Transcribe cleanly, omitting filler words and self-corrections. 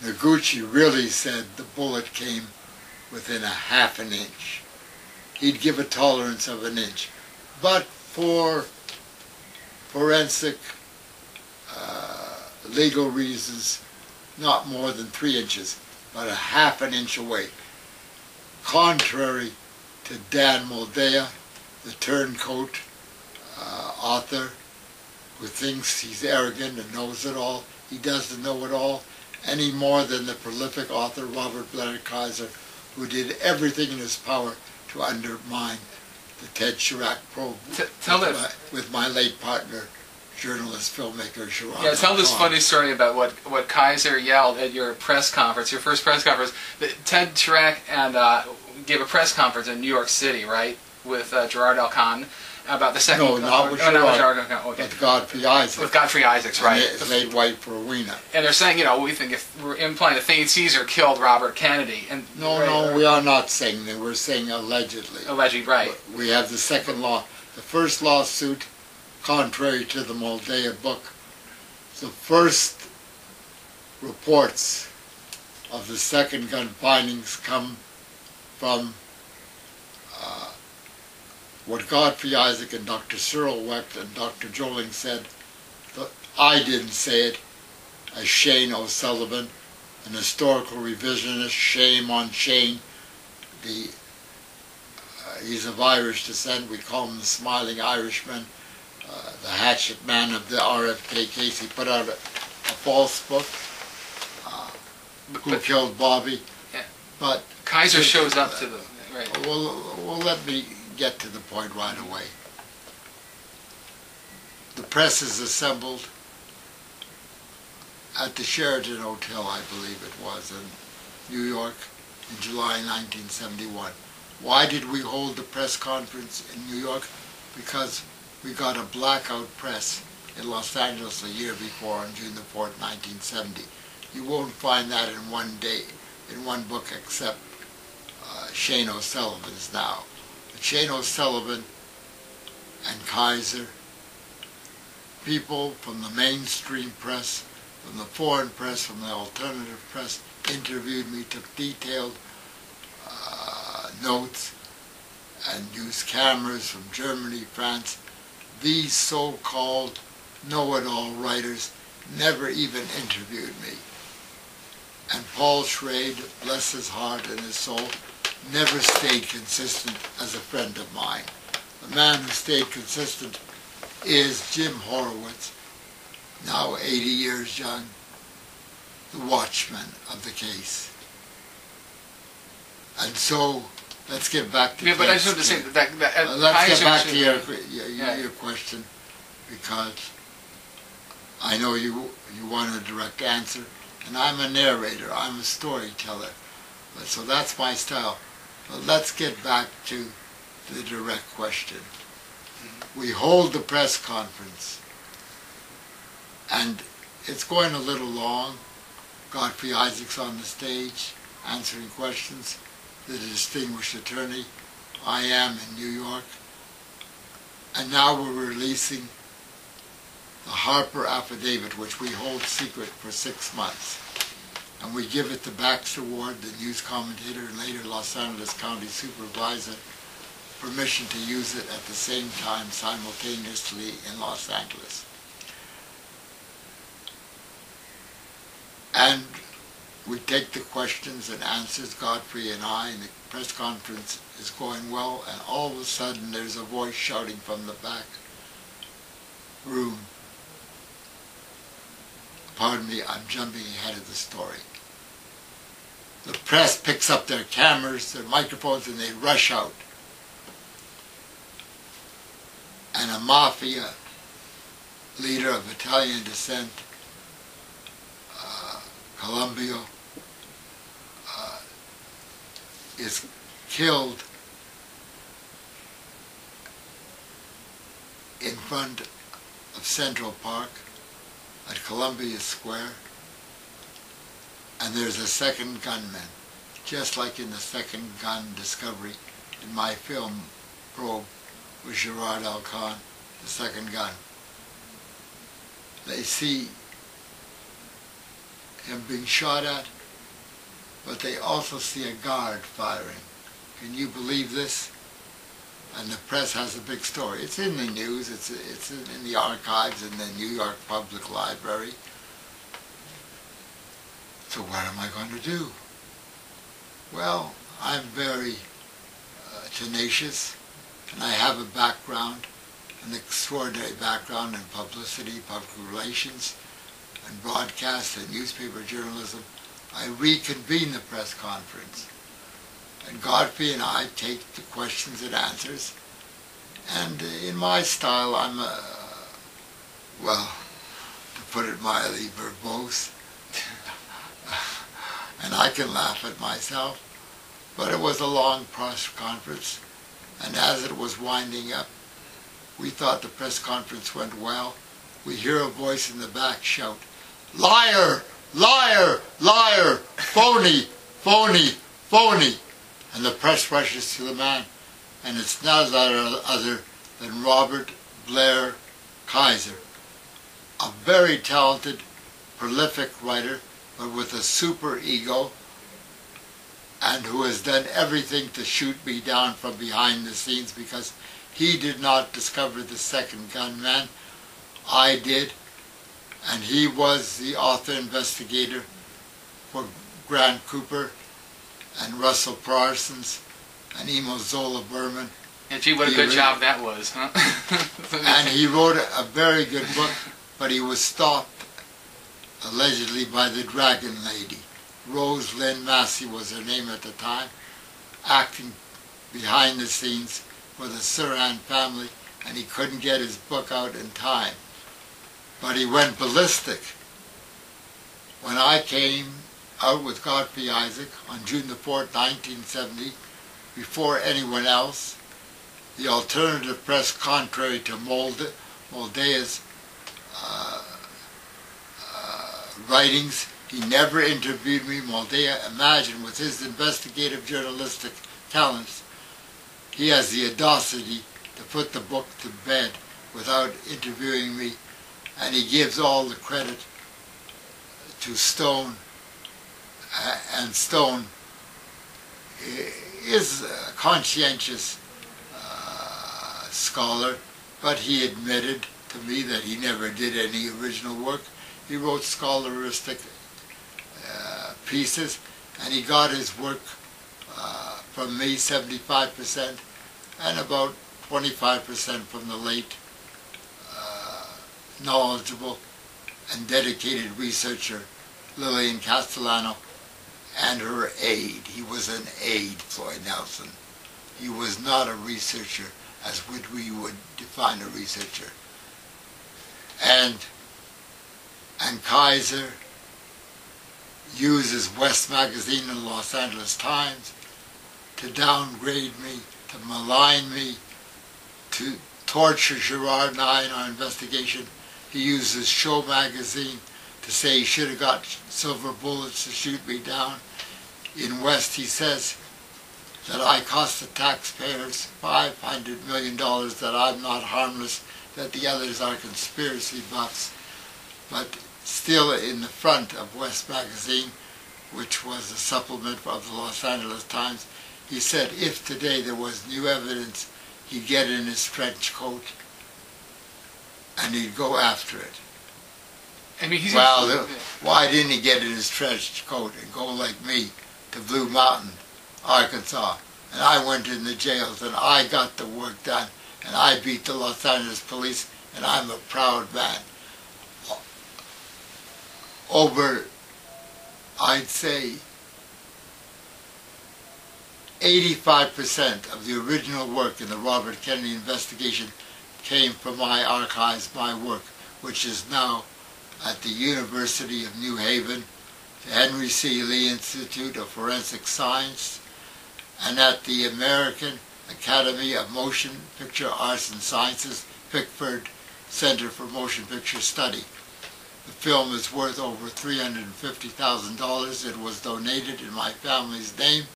Noguchi really said the bullet came within a half an inch. He'd give a tolerance of an inch. But for forensic legal reasons, not more than 3 inches, but a half an inch away. Contrary to Dan Moldea, the turncoat author, who thinks he's arrogant and knows it all. He doesn't know it all any more than the prolific author Robert Blair Kaiser, who did everything in his power to undermine the Ted Charach probe with my late partner, journalist, filmmaker, Sirhan. Yeah, tell this funny story about what Kaiser yelled at your press conference, your first press conference. Ted Charach gave a press conference in New York City, right, with Gerard Alcan about the second... No, not with Gerard Alcan, okay. With Godfrey Isaacs. With Godfrey Isaacs, right. His late wife, Rowena. And they're saying, you know, we think if we're implying that Thane Cesar killed Robert Kennedy. And No, we are not saying that. We're saying allegedly. Allegedly, right. We have the second law. The first lawsuit, contrary to the Moldea book, the first reports of the second gun findings come from what Godfrey Isaac and Dr. Cyril Wecht and Dr. Joling said. I didn't say it, as Shane O'Sullivan, an historical revisionist, shame on Shane. He's of Irish descent. We call him the Smiling Irishman, the hatchet man of the RFK case. He put out a false book, Who Killed Bobby. Yeah. But Kaiser shows up to the... Right. Well, let me get to the point right away. The press is assembled at the Sheraton Hotel, I believe it was, in New York in July 1971. Why did we hold the press conference in New York? Because we got a blackout press in Los Angeles a year before, on June the 4th, 1970. You won't find that in one day, in one book, except Shane O'Sullivan's now. But Shane O'Sullivan and Kaiser, people from the mainstream press, from the foreign press, from the alternative press, interviewed me, took detailed notes, and used cameras from Germany, France. These so-called know-it-all writers never even interviewed me. And Paul Schrade, bless his heart and his soul, never stayed consistent as a friend of mine. The man who stayed consistent is Jim Horowitz, now 80 years young, the watchman of the case. And so, let's get back to... Yeah, but I just want to say that... let's get back to your question, because I know you want a direct answer, and I'm a narrator, I'm a storyteller, so that's my style. But let's get back to the direct question. We hold the press conference, and it's going a little long. Godfrey Isaacs on the stage, answering questions. The distinguished attorney. I am in New York. And now we're releasing the Harper affidavit, which we hold secret for 6 months. And we give it to Baxter Ward, the news commentator, and later Los Angeles County Supervisor, permission to use it at the same time simultaneously in Los Angeles. And we take the questions and answers, Godfrey and I, and the press conference is going well, and all of a sudden there's a voice shouting from the back room. Pardon me, I'm jumping ahead of the story. The press picks up their cameras, their microphones, and they rush out. And a mafia leader of Italian descent, Colombia, is killed in front of Central Park at Columbia Square, and there's a second gunman, just like in the second gun discovery in my film Probe with Gerard Alcan, the second gun. They see him being shot at, but they also see a guard firing. Can you believe this? And the press has a big story. It's in the news. It's in the archives in the New York Public Library. So what am I going to do? Well, I'm very tenacious, and I have a background, an extraordinary background in publicity, public relations, and broadcast and newspaper journalism. I reconvene the press conference, and Godfrey and I take the questions and answers, and in my style I'm well, to put it mildly, verbose, and I can laugh at myself. But it was a long press conference, and as it was winding up, we thought the press conference went well. We hear a voice in the back shout, "Liar! Liar! Liar! Phony! Phony! Phony!" And the press rushes to the man, and it's none other than Robert Blair Kaiser, a very talented, prolific writer, but with a super ego, and who has done everything to shoot me down from behind the scenes, because he did not discover the second gunman. I did, and he was the author investigator for Grant Cooper and Russell Parsons and Emo Zola Berman. And gee, what a good job that was, huh? And he wrote a very good book, but he was stopped allegedly by the Dragon Lady. Rose Lynn Massey was her name at the time, acting behind the scenes for the Sirhan family, and he couldn't get his book out in time. But he went ballistic. When I came out with Godfrey Isaac on June the 4th, 1970, before anyone else, the alternative press, contrary to Moldea's writings, he never interviewed me. Moldea, imagine, with his investigative journalistic talents, he has the audacity to put the book to bed without interviewing me, and he gives all the credit to Stone, and Stone is a conscientious scholar, but he admitted to me that he never did any original work. He wrote scholastic pieces, and he got his work from me, 75%, and about 25% from the late knowledgeable and dedicated researcher Lillian Castellano and her aide. He was an aide, Floyd Nelson. He was not a researcher as we would define a researcher. And Kaiser uses West Magazine and Los Angeles Times to downgrade me, to malign me, to torture Gerard and I in our investigation. He uses Show Magazine to say he should have got silver bullets to shoot me down. In West, he says that I cost the taxpayers $500 million, that I'm not harmless, that the others are conspiracy buffs. But still in the front of West Magazine, which was a supplement of the Los Angeles Times, he said if today there was new evidence, he'd get in his trench coat and he'd go after it. I mean, well, why didn't he get in his trench coat and go like me to Blue Mountain, Arkansas? And I went in the jails and I got the work done, and I beat the Los Angeles police, and I'm a proud man. Over, I'd say, 85% of the original work in the Robert Kennedy investigation came from my archives, my work, which is now at the University of New Haven, the Henry C. Lee Institute of Forensic Science, and at the American Academy of Motion Picture Arts and Sciences, Pickford Center for Motion Picture Study. The film is worth over $350,000. It was donated in my family's name.